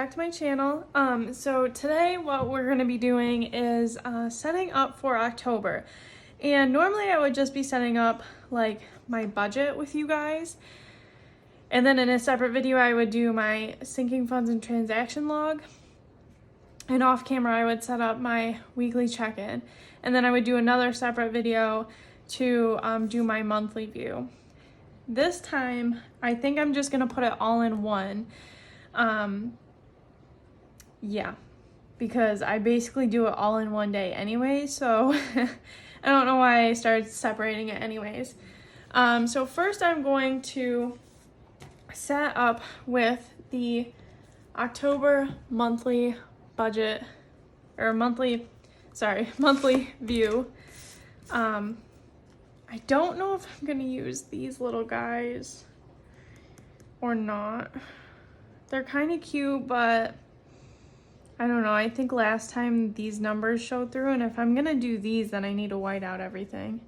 back to my channel. So today what we're going to be doing is setting up for October. And normally I would just be setting up like my budget with you guys. And then in a separate video I would do my sinking funds and transaction log. And off camera I would set up my weekly check-in. And then I would do another separate video to do my monthly view. This time I think I'm just going to put it all in one. Yeah, because I basically do it all in one day anyway, so I don't know why I started separating it anyways. So first I'm going to set up with the October monthly budget, or monthly view. I don't know if I'm gonna use these little guys or not. They're kind of cute, but I don't know. I think last time these numbers showed through, and if I'm gonna do these, then I need to white out everything.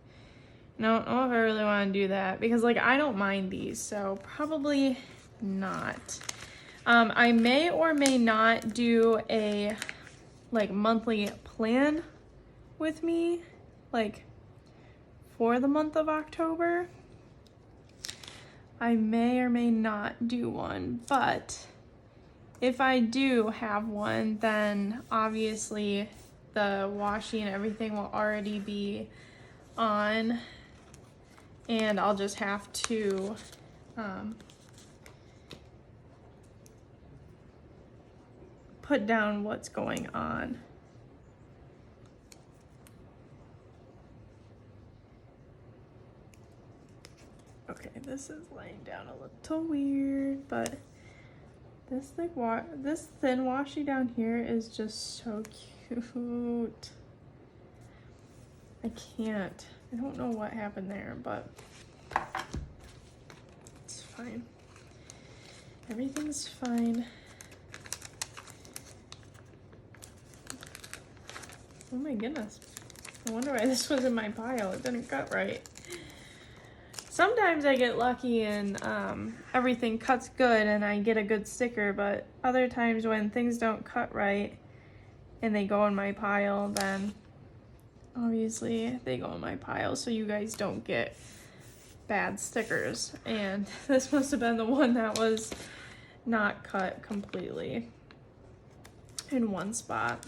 And I don't know if I really want to do that because, like, I don't mind these, so probably not. I may or may not do a like monthly plan with me, like for the month of October. I may or may not do one, but if I do have one, then obviously the washi and everything will already be on, and I'll just have to put down what's going on. Okay, this is laying down a little weird, but this thin washi down here is just so cute. I can't. I don't know what happened there, but it's fine. Everything's fine. Oh my goodness. I wonder why this was in my pile. It didn't cut right. Sometimes I get lucky and everything cuts good and I get a good sticker, but other times when things don't cut right and they go in my pile, then obviously they go in my pile so you guys don't get bad stickers. And this must have been the one that was not cut completely in one spot,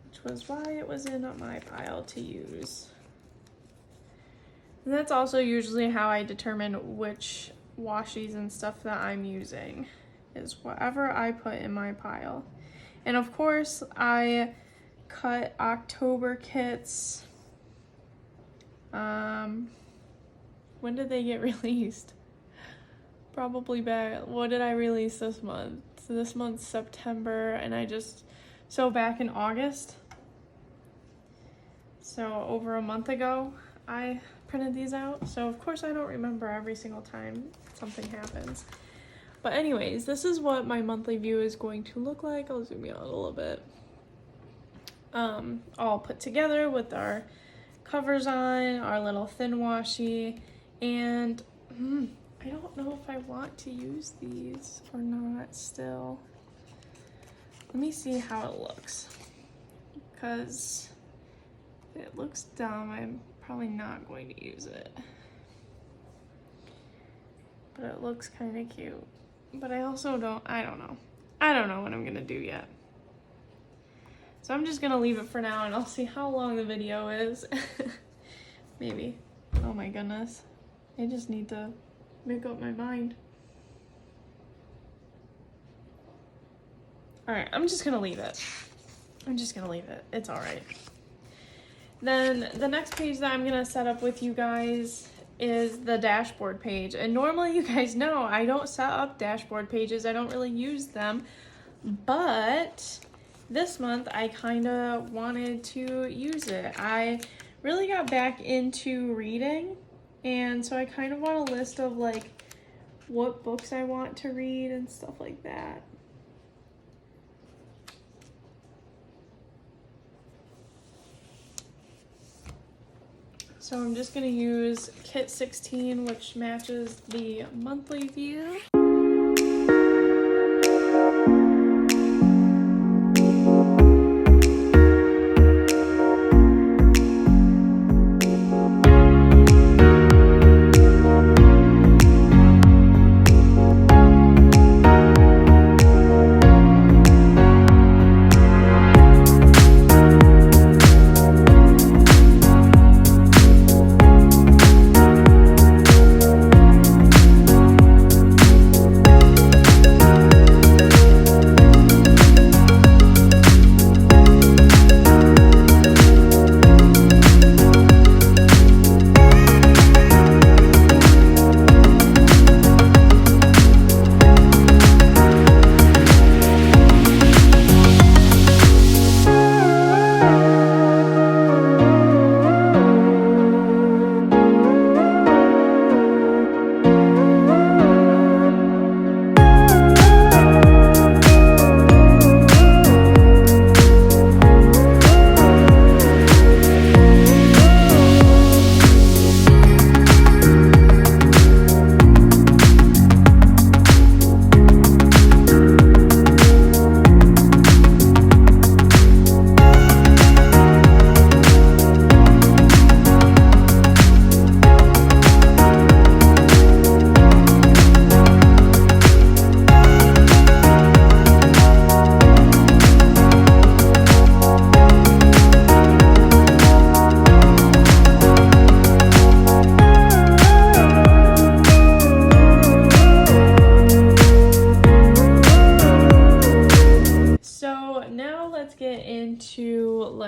which was why it was in my pile to use. And that's also usually how I determine which washies and stuff that I'm using, is whatever I put in my pile. And of course, I cut October kits. When did they get released? Probably back, what did I release this month? So this month's September, and so back in August. So over a month ago, I printed these out, so of course I don't remember every single time something happens. But anyways, this is what my monthly view is going to look like. I'll zoom you out a little bit. All put together with our covers on, our little thin washi, and I don't know if I want to use these or not still. Let me see how it looks, because if it looks dumb, I'm probably not going to use it, but it looks kind of cute. But I also I don't know what I'm gonna do yet, so I'm just gonna leave it for now and I'll see how long the video is. Maybe, oh my goodness, I just need to make up my mind. All right, I'm just gonna leave it. It's all right. Then the next page that I'm gonna set up with you guys is the dashboard page. And normally, you guys know, I don't set up dashboard pages. I don't really use them. But this month, I kind of wanted to use it. I really got back into reading. And so I kind of want a list of like what books I want to read and stuff like that. So I'm just going to use kit 16, which matches the monthly view.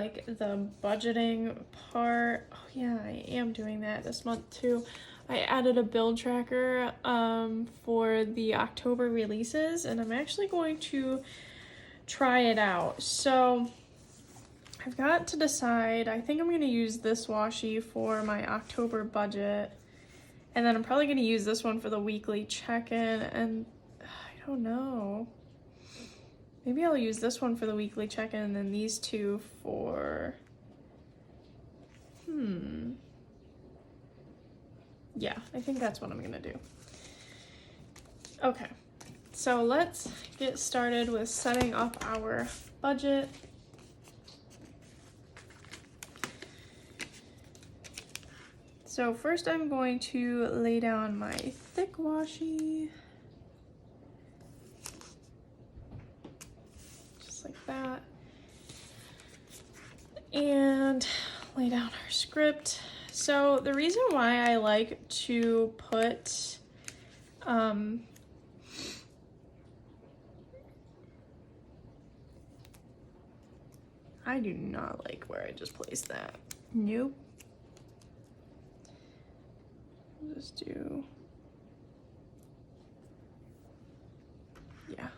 like the budgeting part. Oh yeah, I am doing that this month too. I added a build tracker for the October releases, and I'm actually going to try it out. So I've got to decide. I think I'm going to use this washi for my October budget, and then I'm probably going to use this one for the weekly check-in, and I don't know. Maybe I'll use this one for the weekly check-in and then these two for... Yeah, I think that's what I'm gonna do. Okay, so let's get started with setting up our budget. So first I'm going to lay down my thick washi. Like that, and lay down our script. So the reason why I like to put I do not like where I just placed that. Nope. Just do, yeah.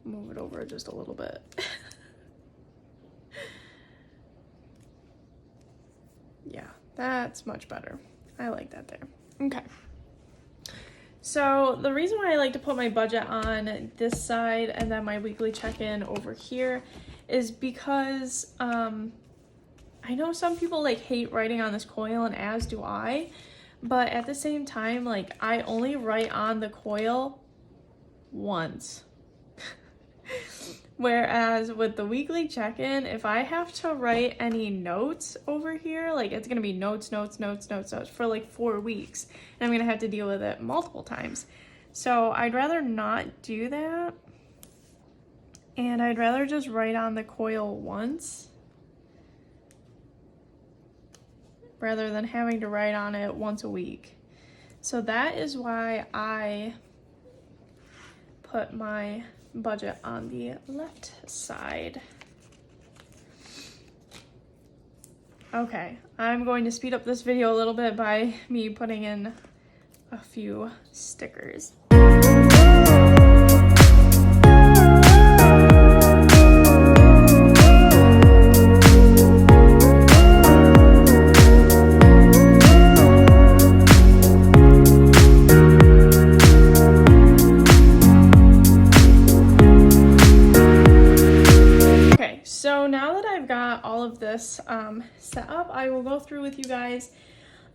Move it over just a little bit. Yeah, that's much better. I like that there. Okay. So the reason why I like to put my budget on this side and then my weekly check-in over here is because I know some people like hate writing on this coil, and as do I, but at the same time, like I only write on the coil once. Whereas with the weekly check-in, if I have to write any notes over here, like it's gonna be notes for like 4 weeks, and I'm gonna have to deal with it multiple times. So I'd rather not do that, and I'd rather just write on the coil once rather than having to write on it once a week. So that is why I put my budget on the left side. Okay, I'm going to speed up this video a little bit by me putting in a few stickers. This set up, I will go through with you guys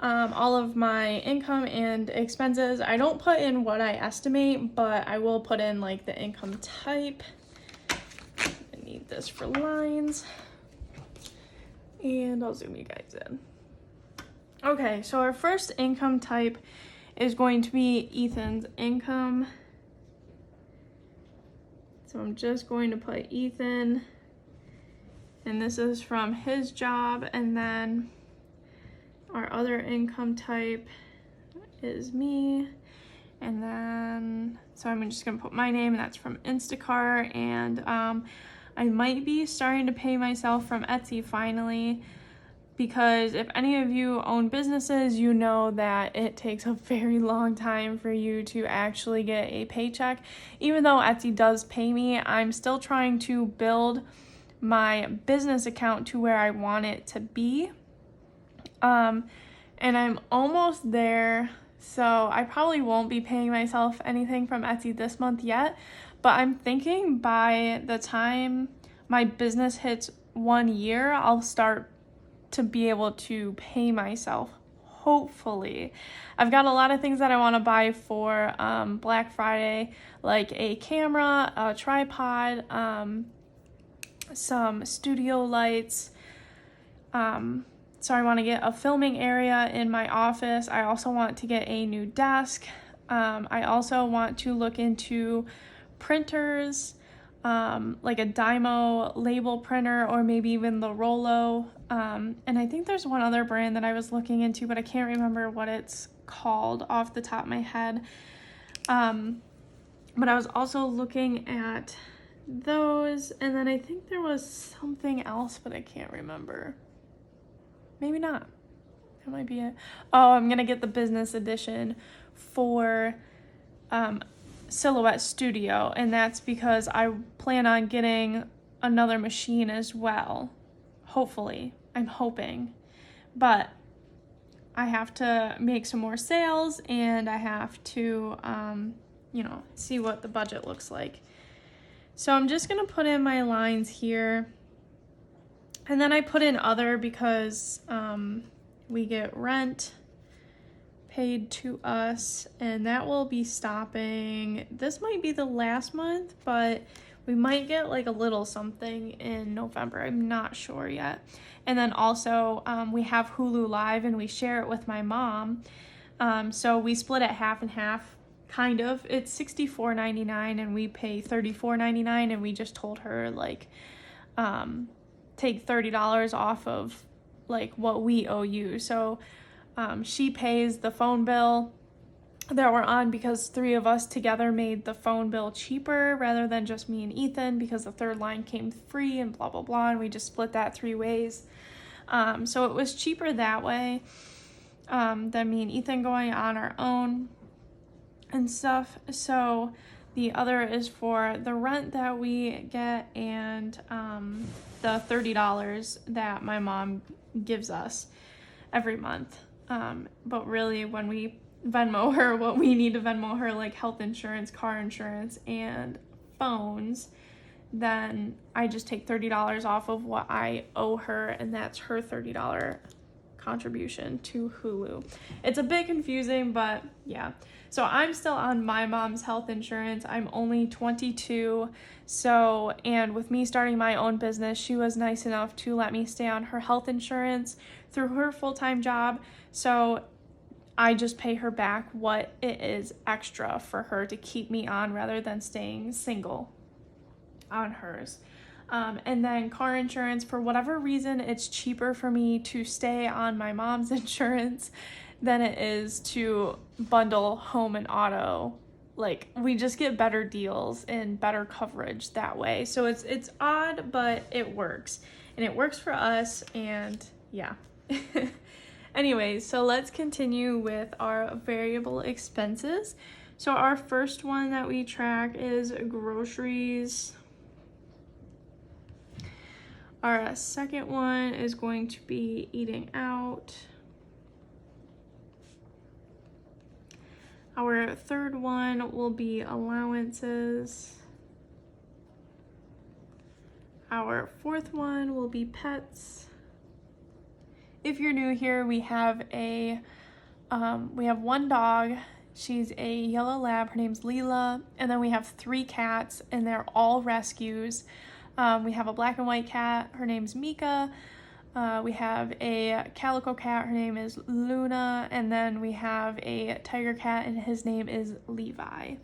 all of my income and expenses. I don't put in what I estimate, but I will put in like the income type. I need this for lines, and I'll zoom you guys in. Okay, so our first income type is going to be Ethan's income. So I'm just going to put Ethan. And this is from his job, and then our other income type is me, and then so I'm just gonna put my name, and that's from Instacart, and I might be starting to pay myself from Etsy finally, because if any of you own businesses, you know that it takes a very long time for you to actually get a paycheck. Even though Etsy does pay me, I'm still trying to build my business account to where I want it to be, and I'm almost there, so I probably won't be paying myself anything from Etsy this month yet, but I'm thinking by the time my business hits 1 year, I'll start to be able to pay myself, hopefully. I've got a lot of things that I want to buy for Black Friday, like a camera, a tripod, some studio lights. So I want to get a filming area in my office. I also want to get a new desk. I also want to look into printers, like a Dymo label printer, or maybe even the Rollo. And I think there's one other brand that I was looking into, but I can't remember what it's called off the top of my head. But I was also looking at those, and then I think there was something else, but I can't remember. Maybe not. That might be it. Oh, I'm gonna get the business edition for Silhouette Studio, and that's because I plan on getting another machine as well. Hopefully. I'm hoping. But I have to make some more sales, and I have to, see what the budget looks like. So I'm just gonna put in my lines here. And then I put in other because we get rent paid to us, and that will be stopping. This might be the last month, but we might get like a little something in November. I'm not sure yet. And then also we have Hulu Live, and we share it with my mom. So we split it half and half, kind of. It's $64.99 and we pay $34.99, and we just told her like take $30 off of like what we owe you. So she pays the phone bill that we're on because 3 of us together made the phone bill cheaper rather than just me and Ethan, because the third line came free and blah blah blah, and we just split that 3 ways. So it was cheaper that way than me and Ethan going on our own and stuff. So the other is for the rent that we get and the $30 that my mom gives us every month. But really, when we Venmo her what we need to Venmo her, like health insurance, car insurance, and phones, then I just take $30 off of what I owe her, and that's her $30 contribution to Hulu. It's a bit confusing, but yeah. So I'm still on my mom's health insurance. I'm only 22. So, and with me starting my own business, she was nice enough to let me stay on her health insurance through her full-time job. So I just pay her back what it is extra for her to keep me on rather than staying single on hers. And then car insurance, for whatever reason, it's cheaper for me to stay on my mom's insurance than it is to bundle home and auto. Like, we just get better deals and better coverage that way. So it's odd, but it works. And it works for us, and yeah. Anyways, so let's continue with our variable expenses. So our first one that we track is groceries. Our second one is going to be eating out. Our third one will be allowances. Our fourth one will be pets. If you're new here, we have one dog. She's a yellow lab. Her name's Leela. And then we have 3 cats, and they're all rescues. We have a black and white cat. Her name's Mika. We have a calico cat. Her name is Luna. And then we have a tiger cat, and his name is Levi.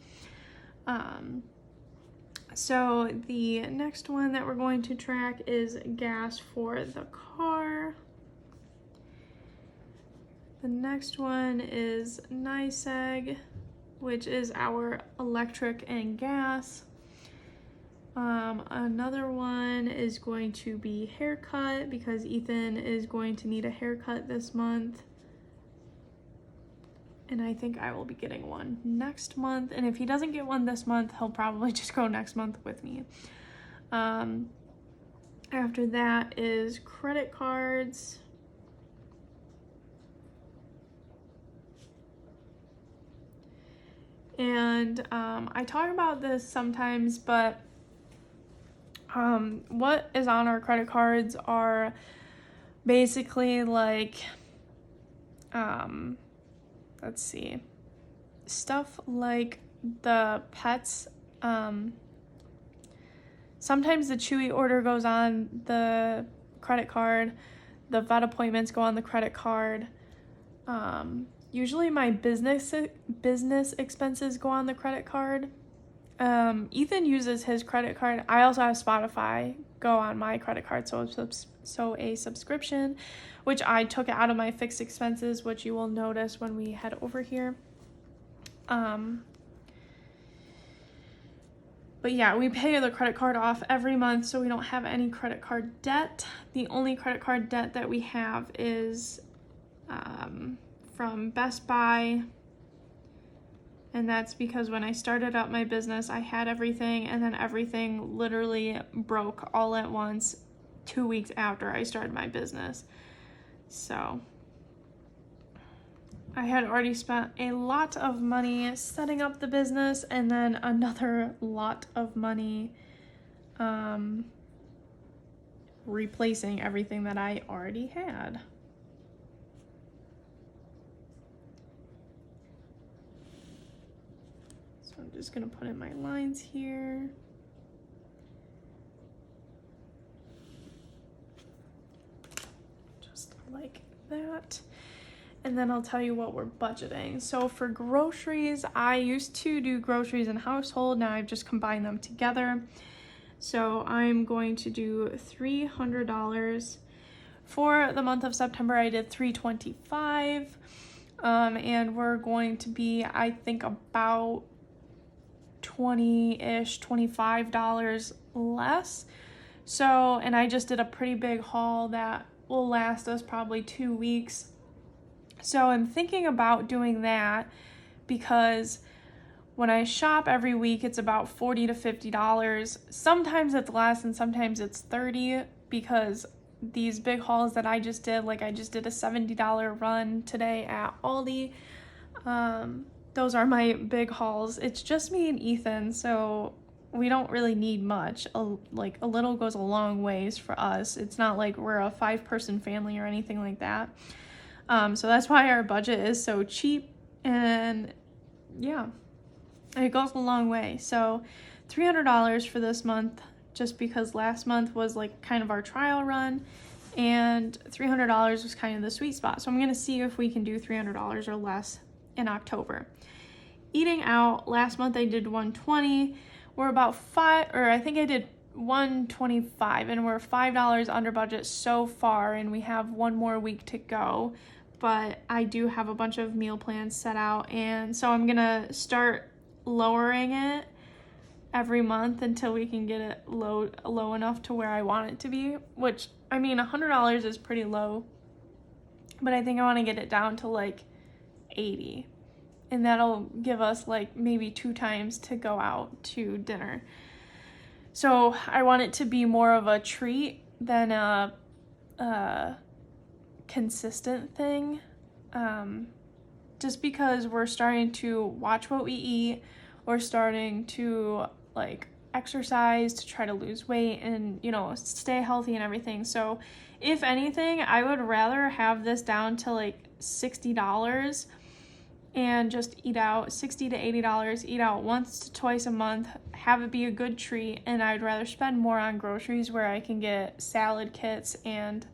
So the next one that we're going to track is gas for the car. The next one is NYSEG, which is our electric and gas. Another one is going to be haircut, because Ethan is going to need a haircut this month. And I think I will be getting one next month. And if he doesn't get one this month, he'll probably just go next month with me. After that is credit cards. And I talk about this sometimes, but what is on our credit cards are basically like, let's see, stuff like the pets. Sometimes the Chewy order goes on the credit card. The vet appointments go on the credit card. Usually my business expenses go on the credit card. Ethan uses his credit card. I also have Spotify go on my credit card, so a subscription, which I took out of my fixed expenses, which you will notice when we head over here. But yeah, we pay the credit card off every month, so we don't have any credit card debt. The only credit card debt that we have is from Best Buy. And that's because when I started up my business, I had everything, and then everything literally broke all at once 2 weeks after I started my business. So I had already spent a lot of money setting up the business, and then another lot of money replacing everything that I already had. So I'm just gonna put in my lines here. Just like that. And then I'll tell you what we're budgeting. So for groceries, I used to do groceries and household. Now I've just combined them together. So I'm going to do $300. For the month of September, I did $325. And we're going to be, I think, about $20-ish, $25 less. So, and I just did a pretty big haul that will last us probably 2 weeks. So I'm thinking about doing that because when I shop every week, it's about $40 to $50. Sometimes it's less and sometimes it's $30 because these big hauls that I just did, like I just did a $70 run today at Aldi. Those are my big hauls. It's just me and Ethan, so we don't really need much. Like a little goes a long ways for us. It's not like we're a 5-person family or anything like that. So that's why our budget is so cheap, and yeah, it goes a long way. So $300 for this month, just because last month was like kind of our trial run, and $300 was kind of the sweet spot. So I'm going to see if we can do $300 or less in October. Eating out, last month I did $120. We're about I think I did $125, and we're $5 under budget so far, and we have one more week to go. But I do have a bunch of meal plans set out, and so I'm gonna start lowering it every month until we can get it low enough to where I want it to be, which, I mean, $100 is pretty low, but I think I want to get it down to like $80, and that'll give us like maybe 2 times to go out to dinner. So I want it to be more of a treat than a consistent thing, just because we're starting to watch what we eat. We're starting to like exercise to try to lose weight and, you know, stay healthy and everything. So if anything, I would rather have this down to like $60 and just eat out, $60 to $80, eat out once to twice a month, have it be a good treat. And I'd rather spend more on groceries where I can get salad kits and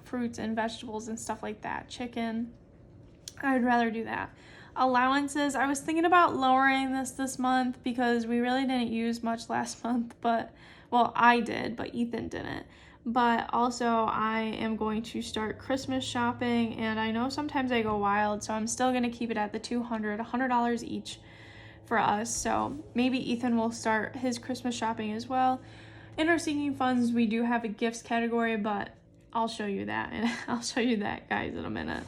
fruits and vegetables and stuff like that, chicken. I'd rather do that. Allowances, I was thinking about lowering this month because we really didn't use much last month, but, well, I did, but Ethan didn't. But also I am going to start Christmas shopping, and I know sometimes I go wild, so I'm still going to keep it at the $100 each for us. So maybe Ethan will start his Christmas shopping as well. In our sinking funds, we do have a gifts category, but I'll show you that, and I'll show you that, guys, in a minute.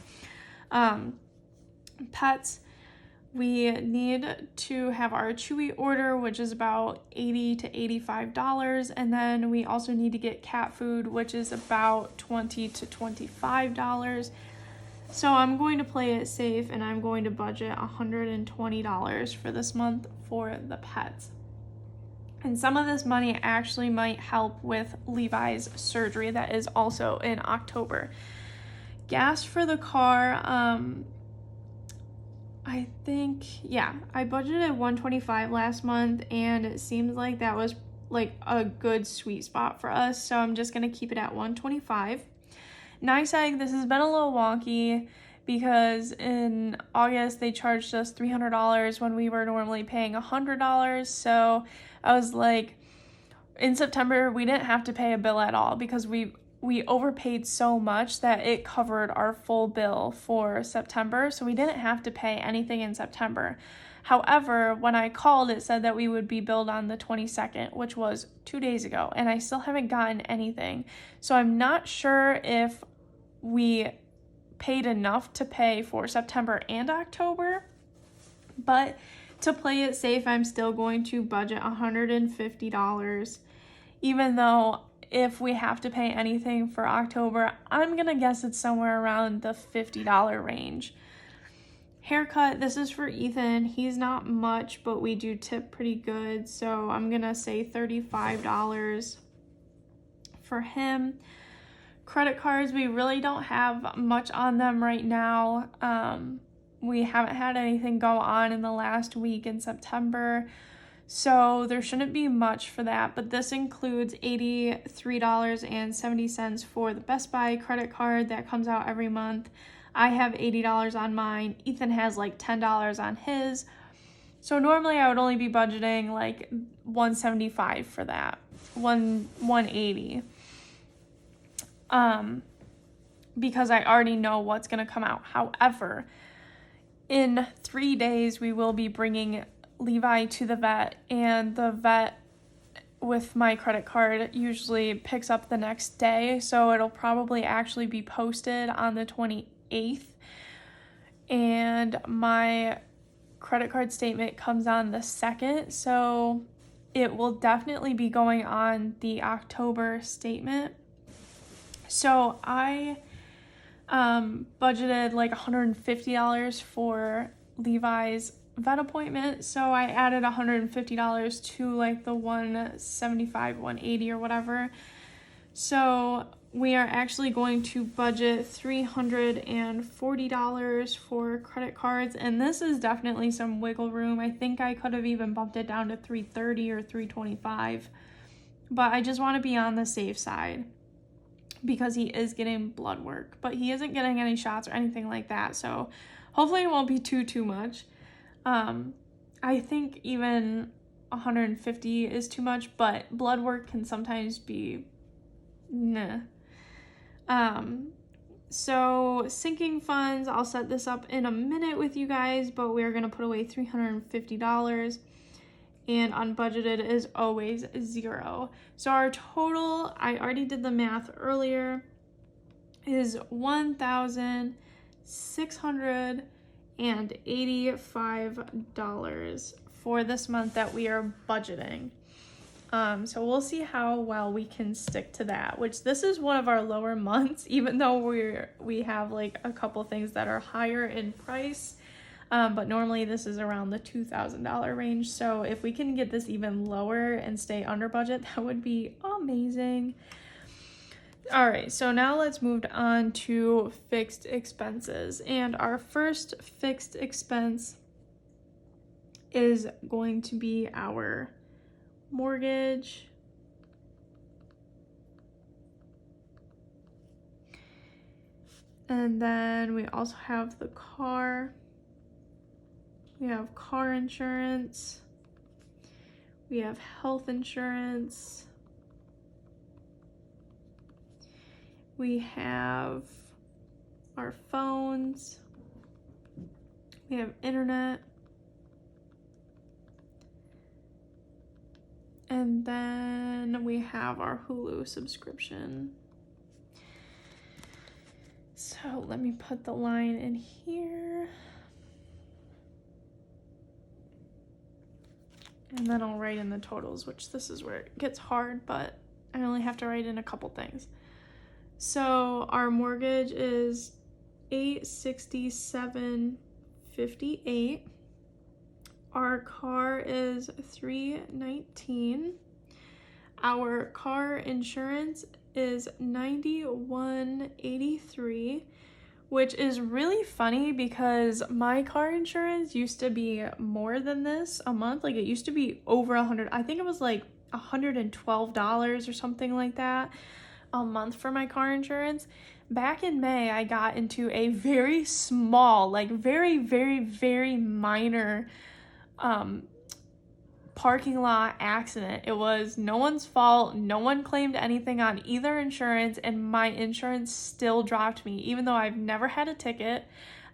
Pets, we need to have our Chewy order, which is about $80 to $85, and then we also need to get cat food, which is about $20 to $25. So I'm going to play it safe, and I'm going to budget $120 for this month for the pets. And some of this money actually might help with Levi's surgery that is also in October. Gas for the car, I think, yeah, I budgeted $125 last month, and it seems like that was like a good sweet spot for us. So I'm just going to keep it at $125. Nice Egg, this has been a little wonky because in August they charged us $300 when we were normally paying $100. So I was like, in September we didn't have to pay a bill at all because we we overpaid so much that it covered our full bill for September, so we didn't have to pay anything in September. However, when I called, it said that we would be billed on the 22nd, which was 2 days ago, and I still haven't gotten anything. So I'm not sure if we paid enough to pay for September and October, but to play it safe, I'm still going to budget $150, even though if we have to pay anything for October, I'm gonna guess it's somewhere around the $50 range. Haircut, this is for Ethan. He's not much, but we do tip pretty good, so I'm gonna say $35 for him. Credit cards, we really don't have much on them right now. We haven't had anything go on in the last week in September, so there shouldn't be much for that, but this includes $83.70 for the Best Buy credit card that comes out every month. I have $80 on mine. Ethan has like $10 on his. So normally I would only be budgeting like $175 for that, $180. Because I already know what's gonna come out. However, in 3 days, we will be bringing Levi to the vet, and the vet with my credit card usually picks up the next day, so it'll probably actually be posted on the 28th, and my credit card statement comes on the 2nd, so it will definitely be going on the October statement. So I budgeted like $150 for Levi's vet appointment, so I added $150 to like the $175, $180 or whatever. So we are actually going to budget $340 for credit cards, and this is definitely some wiggle room. I think I could have even bumped it down to $330 or $325, but I just want to be on the safe side, because he is getting blood work, but he isn't getting any shots or anything like that, so hopefully it won't be too much. I think even 150 is too much, but blood work can sometimes be nah. So sinking funds, I'll set this up in a minute with you guys, but we're gonna put away $350, and unbudgeted is always 0. So our total, I already did the math earlier, is $1,685 for this month that we are budgeting. So we'll see how well we can stick to that, which this is one of our lower months, even though we have like a couple things that are higher in price. But normally this is around the $2,000 range. So if we can get this even lower and stay under budget, that would be amazing. All right, so now let's move on to fixed expenses. And our first fixed expense is going to be our mortgage. And then we also have the car. We have car insurance. We have health insurance. We have our phones. We have internet. And then we have our Hulu subscription. So let me put the line in here. And then I'll write in the totals, which this is where it gets hard, but I only have to write in a couple things. So our mortgage is $867.58. Our car is $319. Our car insurance is $91.83, which is really funny because my car insurance used to be more than this a month. Like it used to be over $100. I think it was like $112 or something like that a month for my car insurance. Back in May, I got into a very small, like very, very, very minor parking lot accident. It was no one's fault. No one claimed anything on either insurance, and my insurance still dropped me, even though I've never had a ticket.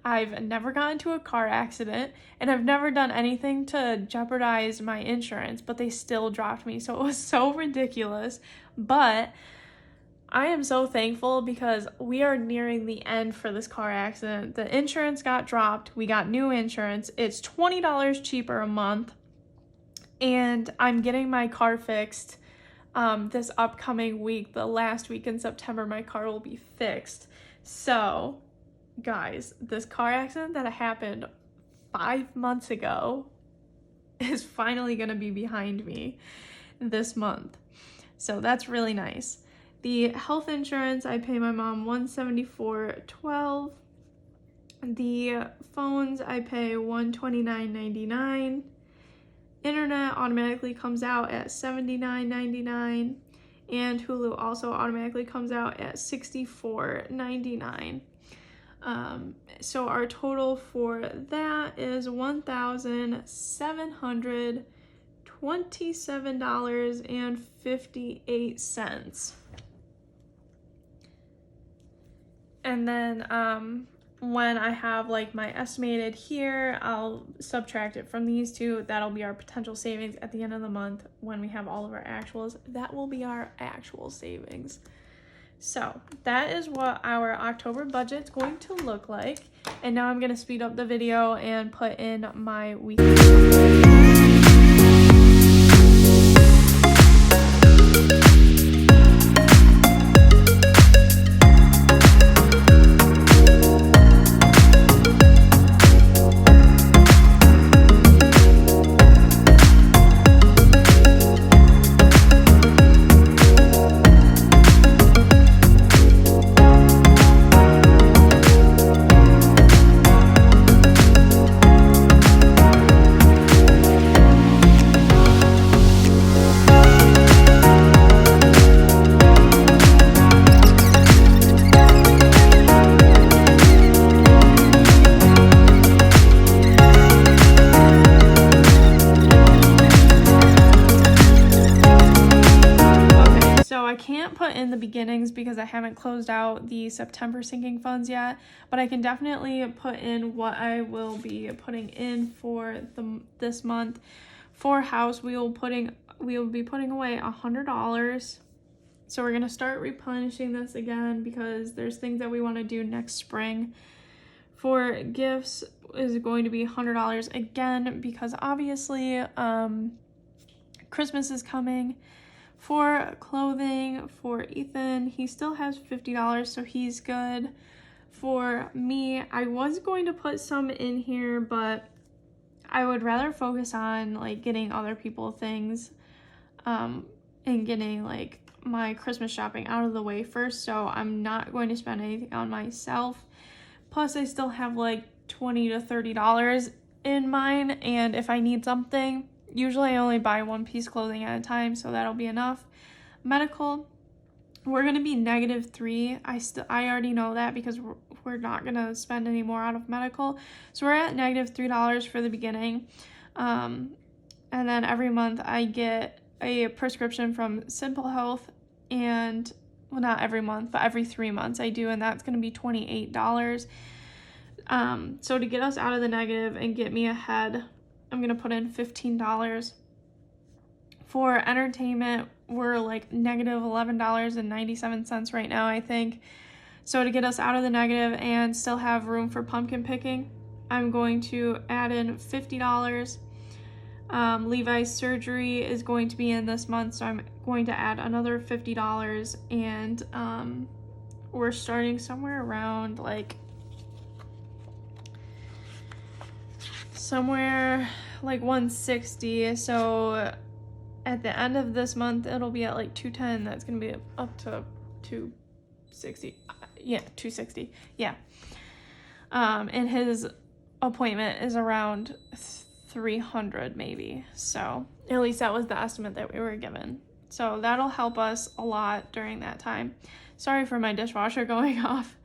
I've never gotten into a car accident, and I've never done anything to jeopardize my insurance, but they still dropped me. So it was so ridiculous. But I am so thankful because we are nearing the end for this car accident. The insurance got dropped. We got new insurance. It's $20 cheaper a month. And I'm getting my car fixed this upcoming week. The last week in September, my car will be fixed. So, guys, this car accident that happened 5 months ago is finally going to be behind me this month. So that's really nice. The health insurance, I pay my mom $174.12. The phones, I pay $129.99. Internet automatically comes out at $79.99, and Hulu also automatically comes out at $64.99. So our total for that is $1,727.58. And then when I have like my estimated here, I'll subtract it from these two. That'll be our potential savings at the end of the month. When we have all of our actuals, that will be our actual savings. So that is what our October budget's going to look like. And now I'm going to speed up the video and put in my weekly. In the beginnings because I haven't closed out the September sinking funds yet, but I can definitely put in what I will be putting in for this month. For house, we will be putting away $100. So we're gonna start replenishing this again because there's things that we want to do next spring. For gifts is going to be $100 again because obviously Christmas is coming. For clothing, for Ethan, he still has $50, so he's good. For me, I was going to put some in here, but I would rather focus on like getting other people things and getting like my Christmas shopping out of the way first, so I'm not going to spend anything on myself. Plus, I still have like $20 to $30 in mine, and if I need something, usually I only buy one piece clothing at a time, so that'll be enough. Medical, we're going to be -3. I already know that because we're not going to spend any more out of medical. So we're at -$3 for the beginning. And then every month I get a prescription from Simple Health, and well, not every month, but every 3 months I do, and that's going to be $28. So to get us out of the negative and get me ahead, I'm going to put in $15. For entertainment, we're like -$11.97 right now, I think. So to get us out of the negative and still have room for pumpkin picking, I'm going to add in $50. Levi's surgery is going to be in this month, so I'm going to add another $50, and we're starting somewhere around like $160. So at the end of this month, it'll be at like $210. That's gonna be up to $260. Yeah, $260. Yeah. And his appointment is around $300 maybe. So at least that was the estimate that we were given. So that'll help us a lot during that time. Sorry for my dishwasher going off.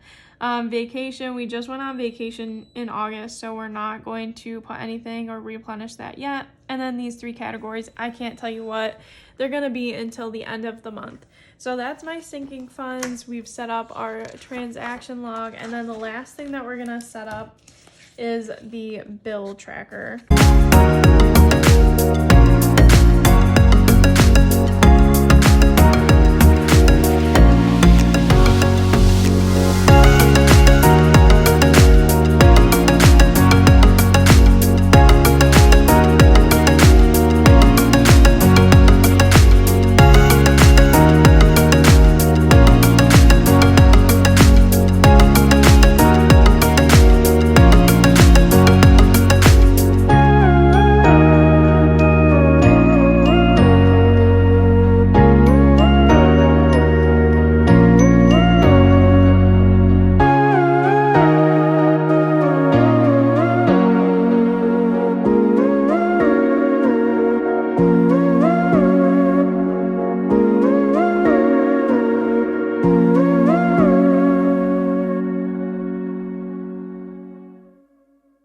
Vacation, we just went on vacation in August, so we're not going to put anything or replenish that yet. And then these 3 categories, I can't tell you what they're going to be until the end of the month. So that's my sinking funds. We've set up our transaction log, and then the last thing that we're going to set up is the bill tracker.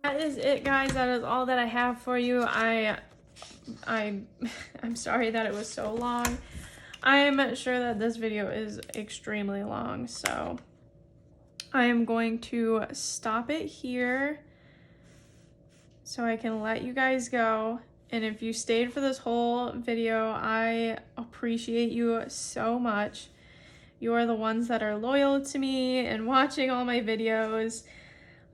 That is it, guys. That is all that I have for you. I'm sorry that it was so long. I'm sure that this video is extremely long, so I am going to stop it here so I can let you guys go. And if you stayed for this whole video, I appreciate you so much. You are the ones that are loyal to me and watching all my videos.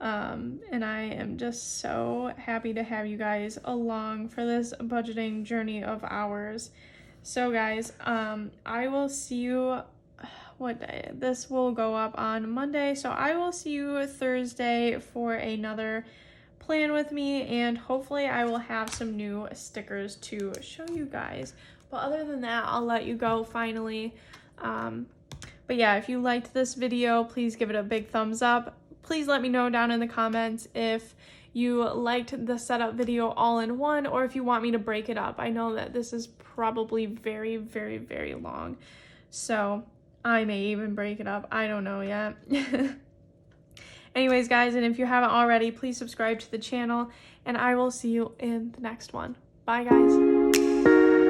And I am just so happy to have you guys along for this budgeting journey of ours. So guys, I will see you, what day? This will go up on Monday. So I will see you Thursday for another plan with me, and hopefully I will have some new stickers to show you guys. But other than that, I'll let you go finally. But yeah, if you liked this video, please give it a big thumbs up. Please let me know down in the comments if you liked the setup video all in one, or if you want me to break it up. I know that this is probably very, very, very long, so I may even break it up. I don't know yet. Anyways, guys, and if you haven't already, please subscribe to the channel, and I will see you in the next one. Bye, guys.